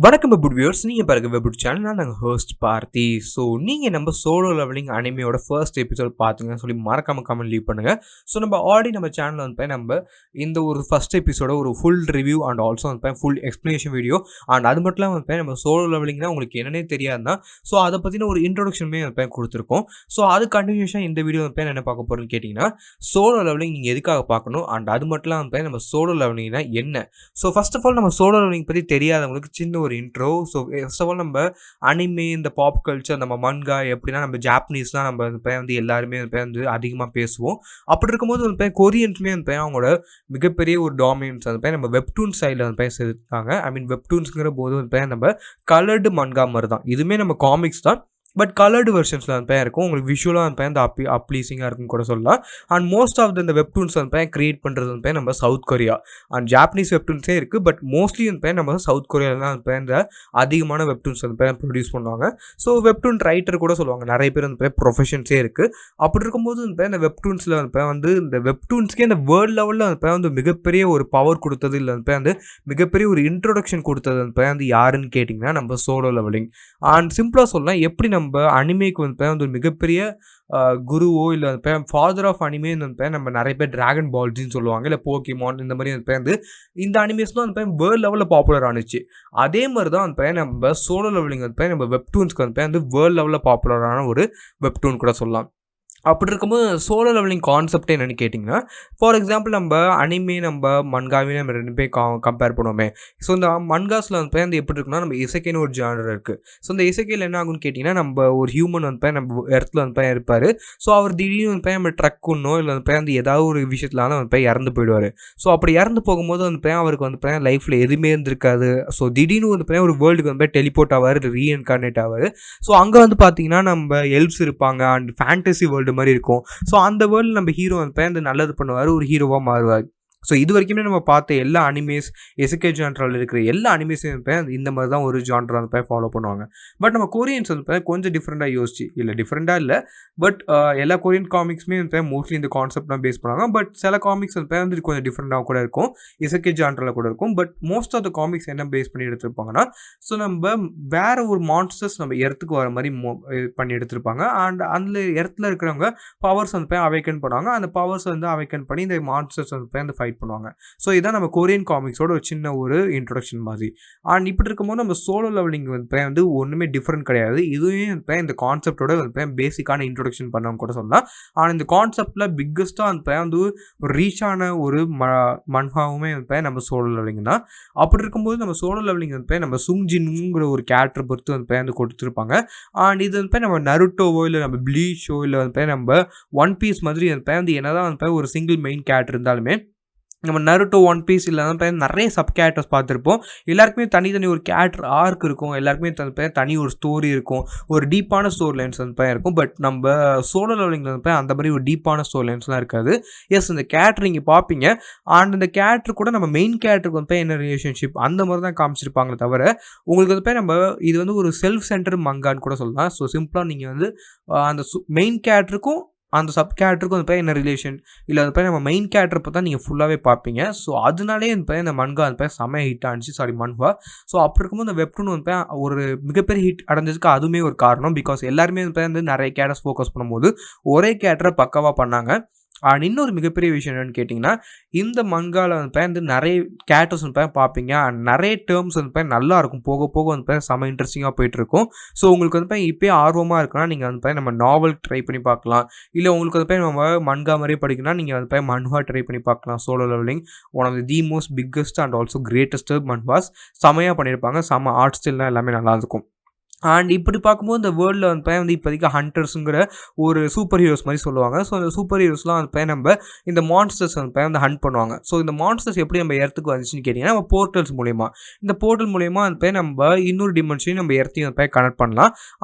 வணக்கம் வெபுட் வியூவர்ஸ், நீங்கள் பாருங்க வெபுட் சேனல். நான் நாங்கள் ஹோஸ்ட் பார்த்தி. ஸோ நீங்கள் நம்ம சோலோ லெவலிங் அனிமையோட ஃபர்ஸ்ட் எபிசோட் பார்த்துங்கன்னு சொல்லி மறக்காம கமெண்ட் லீவ் பண்ணுங்கள். ஸோ நம்ம ஆல்ரெடி நம்ம சேனலில் வந்து நம்ம இந்த ஒரு ஃபர்ஸ்ட் எபிசோட ஒரு ஃபுல் ரிவ்யூ அண்ட் ஆல்சோ வந்து ஃபுல் எக்ஸ்ப்ளனேஷன் வீடியோ அண்ட் அது மட்டும் இல்லாமல் வந்து நம்ம சோலோ லெவலிங்னா உங்களுக்கு என்னன்னே தெரியாதுன்னா ஸோ அதை பற்றின ஒரு இன்ட்ரோடக்ஷனுமே வந்து கொடுத்துருக்கோம். ஸோ அது கண்டினியூஷன் இந்த வீடியோ வந்து என்ன பார்க்க போகிறோன்னு கேட்டிங்கன்னா, சோலோ லெவலிங் நீங்கள் எதுக்காக பார்க்கணும் அண்ட் அது மட்டும் இல்லாமல் வந்து நம்ம சோலோ லெவலிங்னா என்ன. ஸோ ஃபர்ஸ்ட் ஆஃப் ஆல் நம்ம சோலோ லெவலிங் பற்றி தெரியாதவங்களுக்கு சின்ன ஒரு intro. So first of all நம்ம அனிமே, இந்த பாப் கல்ச்சர், நம்ம மன்கா எப்படின்னா நம்ம ஜாப்பனீஸ்லாம் நம்ம வந்து எல்லாருமே வந்து அதிகமாக பேசுவோம். அப்படி இருக்கும்போது வந்து கொரியன்ஸுமே வந்து அவங்களோட மிகப்பெரிய ஒரு டாமினன்ஸ் வந்து நம்ம வெப்டூன் ஸ்டைலில் வந்து சேர்த்துருக்காங்க. ஐ மீன் வெப்டூன்ஸுங்கிற போது வந்து நம்ம கலர்டு மன்கா மாதிரி தான், இதுவுமே நம்ம காமிக்ஸ் தான், பட் கலர்டு வெர்ஷன்ஸில் வந்து இருக்கும். உங்களுக்கு விஷுவலாக வந்து இந்த அப்ளீசிங்காக இருக்குன்னு கூட சொல்லலாம். அண்ட் மோஸ்ட் ஆஃப் இந்த வெப்டூன்ஸ் வந்து கிரியேட் பண்ணுறது வந்து நம்ம சவுத் கொரியா அண்ட் ஜாப்பனீஸ் வெப்டூன்ஸே இருக்குது. பட் மோஸ்ட்லி வந்து நம்ம சவுத் கொரியாவில் தான் இந்த அதிகமான வெப்டூன்ஸ் வந்து ப்ரொடியூஸ் பண்ணுவாங்க. ஸோ வெப்டூன் ரைட்டர் கூட சொல்லுவாங்க, நிறைய பேர் வந்து ப்ரொஃபஷன்ஸே இருக்குது. அப்படி இருக்கும்போது வந்து இந்த வெப்டூன்ஸில் வந்து இந்த வெப்டூன்ஸ்க்கே இந்த வேர்ல்டு லெவலில் வந்து மிகப்பெரிய ஒரு பவர் கொடுத்தது, இல்லை வந்து மிகப்பெரிய ஒரு இன்ட்ரொடக்ஷன் கொடுத்தது வந்து யாருன்னு கேட்டிங்கன்னா நம்ம சோலோ லெவலிங். அண்ட் சிம்பிளாக சொல்லலாம், எப்படி நம்ம அனிமேக்கு வந்து ஒரு மிகப்பெரிய குருவோ இல்லை ஃபாதர் ஆஃப் அனிமே வந்து நம்ம நிறைய பேர் டிராகன் பால்ஸ்ன்னு சொல்லுவாங்க, இல்லை போக்கிமான், இந்த மாதிரி வந்து இந்த அனிமேஸ் தான் வந்து வேர்ல்டு லெவலில் பாப்புலர் ஆனிச்சு. அதே மாதிரி தான் வந்து நம்ம சோலோ லெவலிங் வந்து நம்ம வெப்டூன்ஸ்க்கு வந்து வேர்ல்டு லெவலில் பாப்புலரான ஒரு வெப்டூன் கூட சொல்லலாம். அப்படி இருக்கும்போது சோலோ லெவலிங் கான்செப்ட் என்னென்னு கேட்டிங்கன்னா, ஃபார் எக்ஸாம்பிள் நம்ம அனிமே, நம்ம மன்காவே நம்ம ரெண்டு பேர் கம்பேர் பண்ணுவோமே. ஸோ இந்த மன்காஸில் வந்து எப்படி இருக்குன்னா, நம்ம இசைக்கைன்னு ஒரு ஜானர் இருக்குது. ஸோ இந்த இசைக்கையில் என்ன ஆகுன்னு கேட்டிங்கன்னா, நம்ம ஒரு ஹியூமன் வந்து நம்ம இடத்துல வந்து இருப்பார். ஸோ அவர் திடீர்னு வந்து நம்ம ட்ரக்குன்னோ இல்லை வந்து ஏதாவது ஒரு விஷயத்துலான வந்து இறந்து போயிடுவார். ஸோ அப்படி இறந்து போகும்போது வந்து அவருக்கு வந்து லைஃப்பில் எதுவுமே இருந்திருக்காது. ஸோ திடீர்னு வந்து ஒரு வேர்ல்டுக்கு வந்து டெலிபோர்ட் ஆவார், ரீஇன்கார்னேட் ஆவார். ஸோ அங்கே வந்து பார்த்திங்கன்னா நம்ம எல்ப்ஸ் இருப்பாங்க அண்ட் ஃபேண்டசி வேர்ல்டு மாதிரி இருக்கும். ஸோ அந்த வேர்ல்டு நம்ம ஹீரோ வந்து நல்லது பண்ணுவார், ஒரு ஹீரோவாக மாறுவார். ஸோ இது வரைக்குமே நம்ம பார்த்த எல்லா அனிமேஸ், எஸ்கே ஜான்ட்ராவில் இருக்கிற எல்லா அனிமேஸும் இந்த மாதிரி தான் ஒரு ஜான்ட்ரா வந்து ஃபாலோ பண்ணுவாங்க. பட் நம்ம கொரியன்ஸ் வந்து கொஞ்சம் டிஃப்ரெண்ட்டாக யோசிச்சு, இல்லை டிஃப்ரெண்ட்டாக இல்லை, பட் எல்லா கொரியன் காமிக்ஸுமே வந்து மோஸ்ட்லி இந்த கான்செப்ட் தான் பேஸ் பண்ணுவாங்க. பட் சில காமிக்ஸ் வந்து கொஞ்சம் டிஃப்ரெண்ட்டாக கூட இருக்கும், எஸ்கே ஜான்ட்ராவில் கூட இருக்கும். But most of the comics என்ன பேஸ் பண்ணி எடுத்திருப்பாங்கன்னா, ஸோ நம்ம வேறு ஒரு மான்ஸ்டர்ஸ் நம்ம இடத்துக்கு வர மாதிரி பண்ணி எடுத்திருப்பாங்க. அண்ட் அந்த இடத்துல இருக்கிறவங்க பவர்ஸ் வந்து அவைக்கன் பண்ணுவாங்க. அந்த பவர்ஸ் வந்து அவைக்கன் பண்ணி இந்த மான்ஸ்டர்ஸ் வந்து ஃபைட் பண்ணுவாங்க. ஸோ இதான் நம்ம கொரியன் காமிக்ஸோட ஒரு சின்ன ஒரு இன்ட்ரோடக்ஷன் மாதிரி. அண்ட் இப்படி இருக்கும்போது நம்ம சோலோ லெவலிங் வந்து ஒன்றுமே டிஃப்ரெண்ட் கிடையாது. இதுவே இந்த கான்செப்டோட பேசிக்கான இன்ட்ரோடக்ஷன் பண்ணவங்க கூட சொல்லலாம். ஆனால் இந்த கான்செப்டில் பிக்கஸ்ட்டாக வந்து ஒரு ரீச் ஆன ஒரு மன்ஹாவுமே நம்ம சோலோ லெவலிங் தான். அப்படி இருக்கும்போது நம்ம சோலோ லெவலிங் நம்ம சுங்ஜின்ங்கிற ஒரு கேரக்டர் பொறுத்து வந்து கொடுத்துருப்பாங்க. அண்ட் இது வந்து நம்ம நருட்டோவோ இல்லை நம்ம ப்ளீச்சோ இல்லை வந்து நம்ம ஒன் பீஸ் மாதிரி வந்து என்னதான் வந்து ஒரு சிங்கிள் மெயின் கேரக்டர் இருந்தாலுமே, நம்ம நருட்டோ, ஒன் பீஸ் இல்லைனா நிறைய சப் கேரக்டர்ஸ் பார்த்துருப்போம். எல்லாருக்குமே தனி ஒரு கேரக்டர் ஆர்க் இருக்கும், எல்லாருக்குமே தனி ஒரு ஸ்டோரி இருக்கும், ஒரு டீப்பான ஸ்டோரி லைன்ஸ் வந்து இருக்கும். பட் நம்ம சோலோ லெவலிங்கில் வந்து அந்த மாதிரி ஒரு டீப்பான ஸ்டோரி லைன்ஸ்லாம் இருக்காது. எஸ், இந்த கேரக்டர் நீங்கள் பார்ப்பீங்க அண்ட் இந்த கேரக்டர் கூட நம்ம மெயின் கேரக்டருக்கு வந்து என்ன ரிலேஷன்ஷிப் அந்த மாதிரி தான் காமிச்சிருப்பாங்களே தவிர, உங்களுக்கு வந்து நம்ம இது வந்து ஒரு செல்ஃப் சென்டர் மங்கான்னு கூட சொல்லலாம். ஸோ சிம்பிளாக நீங்கள் வந்து அந்த மெயின் கேரக்டருக்கும் அந்த சப் கேரக்டருக்கும் வந்து என்ன ரிலேஷன், இல்லை அது நம்ம மெயின் கேரக்டர் இப்போ தான் நீங்கள் ஃபுல்லாகவே பார்ப்பீங்க. ஸோ அதனாலே இந்த மன்கா வந்து செம்ம ஹிட் ஆனிச்சு, சாரி மன்ஹுவா. ஸோ அப்படி இருக்கும்போது இந்த வெப்டூன் வந்து ஒரு மிகப்பெரிய ஹிட் அடைஞ்சதுக்கு அதுவுமே ஒரு காரணம். பிகாஸ் எல்லாருமே வந்து நிறைய கேரக்டர்ஸ் ஃபோக்கஸ் பண்ணும்போது ஒரே கேரக்டரை பக்காவாக பண்ணாங்க. அண்ட் இன்னொரு மிகப்பெரிய விஷயம் என்னென்னு கேட்டிங்கன்னா, இந்த மங்காவில் வந்து நிறைய கேரக்டர்ஸ் வந்து பார்ப்பீங்க அண்ட் நிறைய டேர்ம்ஸ் வந்து நல்லாயிருக்கும், போக போக வந்து செம்ம இன்ட்ரெஸ்டிங்காக போயிட்டுருக்கும். ஸோ உங்களுக்கு வந்து இப்போயே ஆர்வமாக இருக்குன்னா நீங்கள் வந்து நம்ம நாவல் ட்ரை பண்ணி பார்க்கலாம். இல்லை உங்களுக்கு வந்து நம்ம மன்கா மாதிரியே படிக்கணும்னா நீங்கள் வந்து மன்ஹுவா ட்ரை பண்ணி பார்க்கலாம். Solo leveling one of the most biggest and also greatest manhuas. செம்மையாக பண்ணியிருப்பாங்க, செம்ம ஆர்ட் ஸ்டைல்லாம் எல்லாமே நல்லாயிருக்கும். அண்ட் இப்படி பார்க்கும்போது இந்த வேர்ல்டில் வந்து இப்போதைக்கு ஹண்டர்ஸுங்கிற ஒரு சூப்பர் ஹீரோஸ் மாதிரி சொல்லுவாங்க. ஸோ இந்த சூப்பர் ஹீரோஸ்லாம் வந்து நம்ம இந்த மான்ஸ்டர்ஸ் வந்து ஹண்ட் பண்ணுவாங்க. ஸோ இந்த மான்ஸ்டர்ஸ் எப்படி நம்ம இடத்துக்கு வந்துச்சுன்னு கேட்டிங்கன்னா, நம்ம போர்ட்டல்ஸ் மூலிமா, இந்த போர்ட்டல் மூலிமா வந்து நம்ம இன்னொரு டிமென்ஷனையும் நம்ம இடத்தையும் வந்து கனெக்ட் பண்ணலாம்.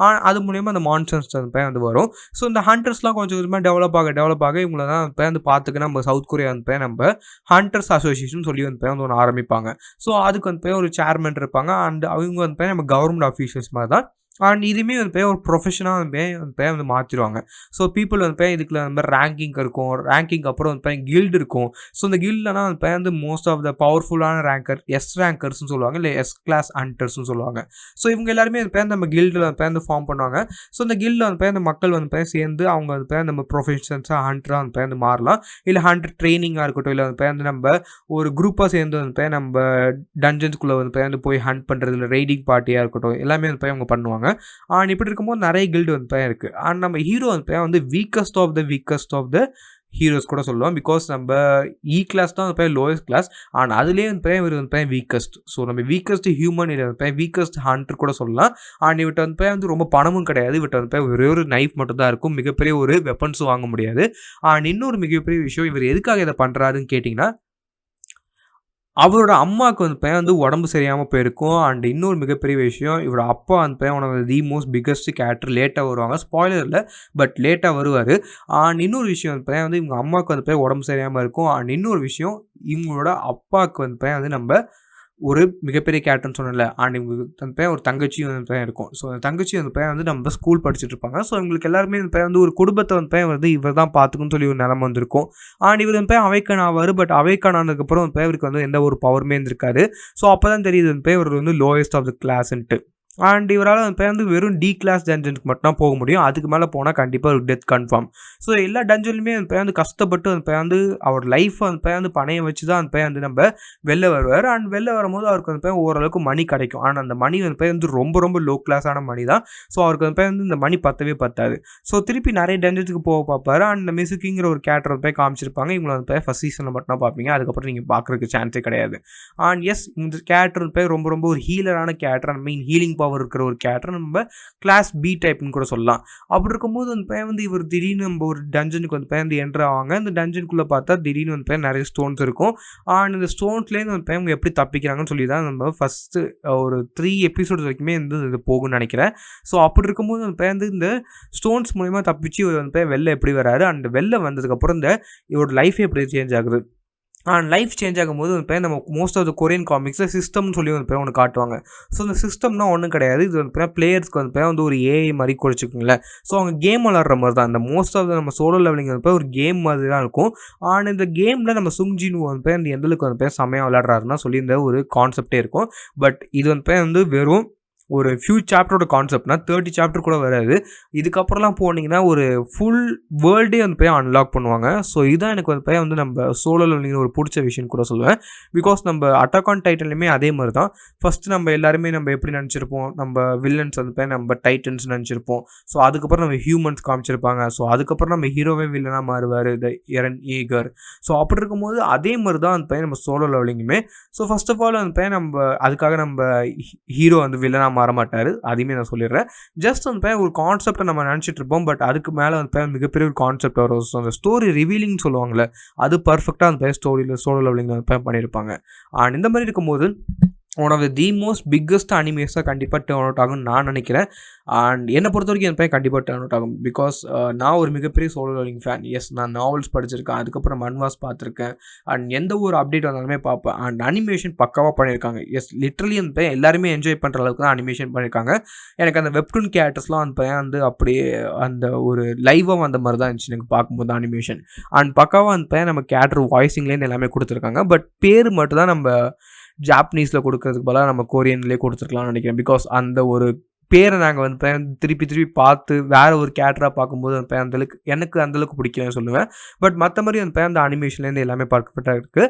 அது மூலிமா அந்த மான்ஸ்டர்ஸ் வந்து வரும். ஸோ இந்த ஹண்டர்ஸ்லாம் கொஞ்சம் கொஞ்சமாக டெவலப் ஆக இவங்கள தான் வந்து பார்த்துக்க நம்ம சவுத் கொரியா வந்து நம்ம ஹண்டர்ஸ் அசோசியேஷன் சொல்லி வந்து ஒன்று ஆரம்பிப்பாங்க. ஸோ அதுக்கு வந்து ஒரு சேர்மன் இருப்பாங்க அண்ட் அவங்க வந்து நம்ம கவர்மெண்ட் ஆஃபீஷியல்ஸ் மாதிரி தான். அண்ட் இதுவுமே வந்து ஒரு ப்ரொஃபஷனாக வந்து மாற்றிடுவாங்க. ஸோ பீப்புள் வந்து இதுக்குள்ள அந்த மாதிரி ரேங்கிங் இருக்கும். ரேங்கிங் அப்புறம் வந்து கில்டு இருக்கும். ஸோ இந்த கில்ட்லலாம் வந்து மோஸ்ட் ஆஃப் த பவர்ஃபுல்லான ரேங்கர் ரேங்கர்ஸ்னு சொல்லுவாங்க, இல்லை கிளாஸ் ஹண்டர்ஸ்னு சொல்லுவாங்க. ஸோ இவங்க எல்லாருமே வந்து நம்ம கில்டில் வந்து ஃபார்ம் பண்ணுவாங்க. ஸோ இந்த கில்டில் வந்து அந்த மக்கள் வந்து சேர்ந்து அவங்க வந்து நம்ம ப்ரொஃபஷன்ஸாக ஹண்டராக வந்து மாறலாம். இல்லை ஹண்டர் ட்ரைனிங்காக இருக்கட்டும், இல்லை வந்து நம்ம ஒரு குரூப்பாக சேர்ந்து வந்து நம்ம டஞ்சன்ஸ்குள்ளே வந்து போய் ஹண்ட் பண்ணுறது, இல்லை ரைடிங் பார்ட்டியாக இருக்கட்டும், எல்லாமே வந்து அவங்க பண்ணுவாங்க. அண்ட் இப்படி இருக்கும்போது நிறைய கில்டு வந்து இருக்குது. அண்ட் நம்ம ஹீரோ வந்து வீக்கஸ்ட் ஆஃப் த ஹீரோஸ் கூட சொல்லுவோம். பிகாஸ் நம்ம கிளாஸ் தான் வந்து லோயஸ்ட் கிளாஸ். அண்ட் அதுலேயே வந்து இவர் வந்து வீக்கஸ்ட். ஸோ நம்ம வீக்கஸ்ட் ஹியூமன், இல்லை வந்து வீக்கஸ்ட் ஹண்டர் கூட சொல்லலாம். அண்ட் இவர்கிட்ட வந்து ரொம்ப பணமும் கிடையாது. இவர்கிட்ட வந்து ஒரே ஒரு நைஃப் மட்டும் தான் இருக்கும். மிகப்பெரிய ஒரு வெப்பன்ஸும் வாங்க முடியாது. அண்ட் இன்னொரு மிகப்பெரிய விஷயம், இவர் எதுக்காக இதை பண்ணுறாருன்னு கேட்டிங்கன்னா, அவரோட அம்மாவுக்கு வந்து உடம்பு சரியாமல் போயிருக்கும். அண்ட் இன்னொரு மிகப்பெரிய விஷயம், இவரோட அப்பா வந்து one of the most biggest character. லேட்டாக வருவாங்க, ஸ்பாய்லர் இல்லை, பட் லேட்டாக வருவார். அண்ட் இன்னொரு விஷயம் வந்து இவங்க அம்மாவுக்கு வந்து உடம்பு சரியாமல் இருக்கும். அண்ட் இன்னொரு விஷயம், இவங்களோட அப்பாவுக்கு வந்து நம்ம ஒரு மிகப்பெரிய கேரக்டர்னு சொன்னல. அண்ட் இவங்களுக்கு வந்து ஒரு தங்கச்சியும் வந்து இருக்கும். ஸோ அந்த தங்கச்சி வந்து நம்ம ஸ்கூல் படிச்சுட்டு இருப்பாங்க. ஸோ இவங்களுக்கு எல்லாருமே வந்து ஒரு குடும்பத்தை வந்து இவர் தான் பார்த்துக்குன்னு சொல்லி ஒரு நிலைமை வந்திருக்கும். அண்ட் இவர் வந்து அவைக்கன் ஆவார். பட் அவைக்கன் ஆனதுக்கப்புறம் இவருக்கு வந்து எந்த ஒரு பவருமே இருந்திருக்காரு. ஸோ அப்போ தான் தெரியுது இவர் வந்து லோயஸ்ட் ஆஃப் த கிளாஸ்ன்ட்டு. அண்ட் இவரால் வந்து வெறும் கிளாஸ் டஞ்சனுக்கு மட்டும் தான் போக முடியும். அதுக்கு மேலே போனால் கண்டிப்பாக ஒரு டெத் கன்ஃபார்ம். ஸோ எல்லா டஞ்சன்லையுமே வந்து கஷ்டப்பட்டு வந்து அவர் லைஃப்பை வந்து பணையை வச்சு தான் வந்து நம்ம வெளில வருவார். அண்ட் வெளில வரும்போது அவருக்கு வந்து ஓரளவுக்கு மணி கிடைக்கும். ஆனால் அந்த மணி வந்து ரொம்ப ரொம்ப லோ கிளாஸான மணி தான். ஸோ அவருக்கு வந்து இந்த மணி பத்தவே பத்தாது. ஸோ திருப்பி நிறைய டஞ்சன்ஸுக்கு போக பார்ப்பாரு. அண்ட் இந்த மிசுக்கிங்கிற ஒரு கேரக்டர் காமிச்சிருப்பாங்க. இவங்களை வந்து ஃபர்ஸ்ட் சீசனில் மட்டும் தான் பார்ப்பீங்க. அதுக்கப்புறம் நீங்கள் பார்க்குறதுக்கு சான்ஸே கிடையாது. அண்ட் எஸ், இந்த கேரக்டர் ரொம்ப ரொம்ப ஒரு ஹீலரான கேரக்டர், மீன் ஹீலிங் பவர் இருக்கிற ஒரு கேரக்டர். நம்ம கிளாஸ் பி டைப்னு கூட சொல்லலாம். அப்படி இருக்கும்போது வந்து இவர் திடீர்னு நம்ம ஒரு டஞ்சனுக்கு வந்து என்ட்ரு ஆவாங்க. இந்த டஞ்சனுக்குள்ளே பார்த்தா திடீர்னு வந்து நிறைய ஸ்டோன்ஸ் இருக்கும். அண்ட் இந்த ஸ்டோன்ஸ்லேருந்து வந்து அவங்க எப்படி தப்பிக்கிறாங்கன்னு சொல்லி தான் நம்ம ஃபஸ்ட்டு ஒரு 3 எபிசோட்ஸ் வரைக்குமே இது போகும்னு நினைக்கிறேன். ஸோ அப்படி இருக்கும்போது வந்து இந்த ஸ்டோன்ஸ் மூலிமா தப்பிச்சு இவர் வந்து வெளில எப்படி வராரு, அண்ட் வெளில வந்ததுக்கப்புறம் இவரோட லைஃபே எப்படி சேஞ்ச் ஆகுது. லைஃப் சேஞ்ச் ஆகும்போது நம்ம மோஸ்ட் ஆஃப் த கொரியன் காமிக்ஸில் சிஸ்டம்னு சொல்லி ஒன்று காட்டுவாங்க. ஸோ இந்த சிஸ்டம்னா ஒன்றும் கிடையாது. இது பிளேயர்ஸ்க்கு வந்து ஒரு ஏஐ மாதிரி குறைச்சிக்கோங்களேன். ஸோ அவங்க கேம் விளாட்ற மாதிரி தான். இந்த மோஸ்ட் ஆஃப் த நம்ம சோலோ லெவலிங் ஒரு கேம் மாதிரி தான் இருக்கும். ஆனால் இந்த கேமில் நம்ம சுங்ஜின் அந்த எந்தளவுக்கு செம்மையாக விளாட்றாருன்னா சொல்லி இந்த ஒரு கான்செப்டே இருக்கும். பட் இது வந்து வெறும் ஒரு ஃபியூ சாப்டரோட கான்செப்ட்னா 30 சாப்டர் கூட வராது. இதுக்கப்புறம்லாம் போனீங்கன்னா ஒரு ஃபுல் வேர்ல்டே வந்து அன்லாக் பண்ணுவாங்க. ஸோ இதுதான் எனக்கு வந்து நம்ம சோலோ லெவலிங் ஒரு பிடிச்ச விஷயம் கூட சொல்லுவேன். பிகாஸ் நம்ம அட்டாக் ஆன் டைட்டன்லையுமே அதே மாதிரி தான். ஃபஸ்ட்டு நம்ம எல்லாருமே நம்ம எப்படி நினச்சிருப்போம், நம்ம வில்லன்ஸ் வந்து நம்ம டைட்டன்ஸ் நினச்சிருப்போம். ஸோ அதுக்கப்புறம் நம்ம ஹியூமன்ஸ் காமிச்சிருப்பாங்க. ஸோ அதுக்கப்புறம் நம்ம ஹீரோவே வில்லனாக மாறுவார், த எரன் ஈகர். ஸோ அப்படி இருக்கும்போது அதே மாதிரி தான் அந்த நம்ம சோலோ லெவலிங்குமே. ஸோ ஃபர்ஸ்ட் ஆஃப் ஆல் அந்த நம்ம அதுக்காக நம்ம ஹீரோ வந்து வில்லனாக மாற மாட்டார். அதையுமே நான் சொல்லிடுறேன். ஜஸ்ட் வந்து ஒரு கான்செப்டை நம்ம நினச்சிட்டு இருப்போம். பட் அதுக்கு மேலே வந்து மிகப்பெரிய ஒரு கான்செப்ட் வரும். ஸோ அந்த ஸ்டோரி ரிவீலிங்னு சொல்லுவாங்கள்ல, அது பர்ஃபெக்டாக அந்த ஸ்டோரியில் சோலோ லெவலிங் வந்து பண்ணியிருப்பாங்க. அண்ட் இந்த மாதிரி இருக்கும்போது one of the most biggest அனிமேஸாக கண்டிப்பாக டர்ன் அவுட் ஆகும்னு நான் நினைக்கிறேன். அண்ட் என்னை பொறுத்த வரைக்கும் என் பையன் கண்டிப்பாக டர்ன் அவுட் ஆகும். பிகாஸ் நான் ஒரு மிகப்பெரிய சோலோ லெவலிங் ஃபேன். எஸ், நான் நாவல்ஸ் படிச்சிருக்கேன், அதுக்கப்புறம் மன்வாஸ் பார்த்துருக்கேன். அண்ட் எந்த ஒரு அப்டேட் வந்தாலுமே பார்ப்பேன். அண்ட் அனிமேஷன் பக்காவாக பண்ணியிருக்காங்க. எஸ், லிட்ரலி அந்த பையன் எல்லாருமே என்ஜாய் பண்ணுற அளவுக்கு தான் அனிமேஷன் பண்ணியிருக்காங்க. எனக்கு அந்த வெப்டூன் கேரக்டர்ஸ்லாம் அந்த பையன் வந்து அப்படியே அந்த ஒரு லைவாக வந்த மாதிரி தான் இருந்துச்சு எனக்கு பார்க்கும்போது அனிமேஷன். அண்ட் பக்காவாக அந்த பையன் நம்ம கேரக்டர் வாய்ஸிங்லேருந்து எல்லாமே கொடுத்துருக்காங்க. பட் பேர் மட்டும் தான் நம்ம ஜாப்பனீஸில் கொடுக்கறதுக்கு பதிலாக நம்ம கொரியன்லேயே கொடுத்துருக்கலாம்னு நினைக்கிறேன். பிகாஸ் அந்த ஒரு பேரை நாங்கள் வந்து திருப்பி பார்த்து வேறு ஒரு கேரக்டராக பார்க்கும்போது அந்த அந்தளவுக்கு எனக்கு அந்தளவுக்கு பிடிக்கலன்னு சொல்லுவேன். பட் மற்ற மாதிரி அந்த அனிமேஷன்லேருந்து எல்லாமே பார்க்கப்பட்டாக இருக்குது.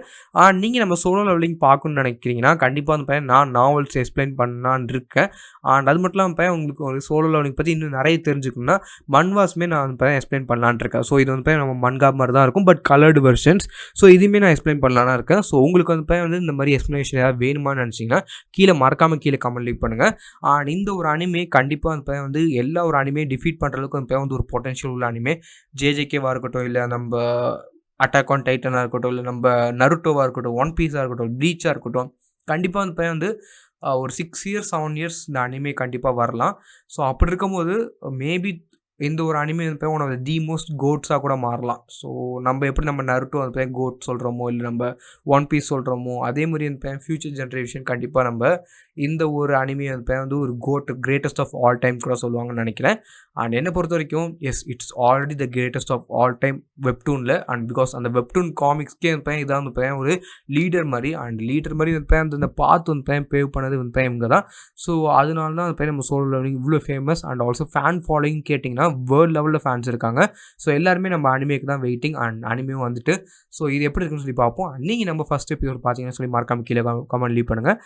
நீங்கள் நம்ம சோலோ லெவலிங் பார்க்கணுன்னு நினைக்கிறீங்கன்னா கண்டிப்பாக அந்த நான் நாவல்ஸ் எக்ஸ்பிளைன் பண்ணலான்னு இருக்கேன். அண்ட் அது மட்டும் இல்லாமல் உங்களுக்கு ஒரு சோலோ லெவலிங் பற்றி இன்னும் நிறைய தெரிஞ்சுக்கணும்னா மன்வாஸுமே நான் வந்து எக்ஸ்பிளைன் பண்ணலான்னு இருக்கேன். ஸோ இது வந்து நம்ம மன்கா மாதிரி தான் இருக்கும், பட் கலர்டு வெர்ஷன்ஸ். ஸோ இதுவுமே நான் எக்ஸ்பிளைன் பண்ணலான்னு இருக்கேன். ஸோ உங்களுக்கு வந்து இந்த மாதிரி எக்ஸ்பிளனேஷன் ஏதாவது வேணுமான்னு நினச்சிங்கன்னா கீழே மறக்காமல் கமெண்ட் லீவ் பண்ணுங்கள். அண்ட் இந்த ஒரு அனிமே கண்டிப்பாக வந்து எல்லா ஒரு அனிமே டிஃபீட் பண்ணுற அளவுக்கு வந்து ஒரு பொட்டன்ஷியல் உள்ள அனிமே. ஜேஜேகேவாக இருக்கட்டும், இல்லை நம்ம அட்டாக் ஆன் டைட்டனாக இருக்கட்டும், இல்லை நம்ம நருட்டோவாக இருக்கட்டும், ஒன் பீஸாக இருக்கட்டும், ப்ளீச்சாக இருக்கட்டும், கண்டிப்பாக வந்து ஒரு 6 இயர்ஸ் 7 இயர்ஸ் இந்த அனிமே கண்டிப்பாக வரலாம். ஸோ அப்படி இருக்கும்போது மேபி இந்த ஒரு அனிமே வந்து ஒன் ஆஃப் தி மோஸ்ட் கோட்ஸாக கூட மாறலாம். ஸோ நம்ம எப்படி நம்ம நருட்டோ வந்து கோட் சொல்கிறோமோ, இல்லை நம்ம ஒன் பீஸ் சொல்கிறோமோ, அதே மாதிரி வந்து ஃபியூச்சர் ஜென்ரேஷன் கண்டிப்பாக நம்ம இந்த ஒரு அனிமே வந்து ஒரு கிரேட்டஸ்ட் ஆஃப் ஆல் டைம் கூட சொல்லுவாங்கன்னு நினைக்கிறேன். அண்ட் என்னை பொறுத்த வரைக்கும் as it's already the greatest of all time வெப்டூனில். அண்ட் பிகாஸ் அந்த வெப்டூன் காமிக்ஸ்க்கே வந்து இதான் வந்து ஒரு லீடர் மாதிரி, அண்ட் லீடர் மாதிரி வந்து அந்த பாத் வந்து பேவ் பண்ணது வந்து இவங்க தான். ஸோ அதனால தான் அந்த நம்ம சோலோ லெவலிங் இவ்வளோ famous. And also fan following கேட்டிங்கன்னா வேர்ல்டு லெவலில் ஃபேன்ஸ் இருக்காங்க. ஸோ எல்லாருமே நம்ம அனிமேக்கு தான் வெயிட்டிங். அண்ட் அனிமையும் வந்துட்டு ஸோ இது எப்படி இருக்குன்னு சொல்லி பார்ப்போம். நீங்கள் நம்ம ஃபஸ்ட் எபிசோட் பார்த்தீங்கன்னு சொல்லி மறக்காம கீழே கமெண்ட் லீவ் பண்ணுங்கள்.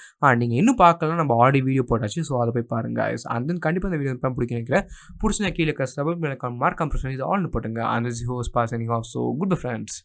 நீங்கள் இன்னும் பார்க்கலாம், நம்ம ஆடி வீடியோ போட்டாச்சு. ஸோ அதை போய் பாருங்கள். அண்ட் தென் கண்டிப்பாக இந்த வீடியோ பிடிக்க நினைக்கிறேன். பிடிச்சா கீழே கஷ்டப்பட்டு மார்க் கம்ப்ரஷன் இது ஆல்னு போட்டுங்க. அந்த ஹோஸ் பாசிங் ஆஃப். So good friends.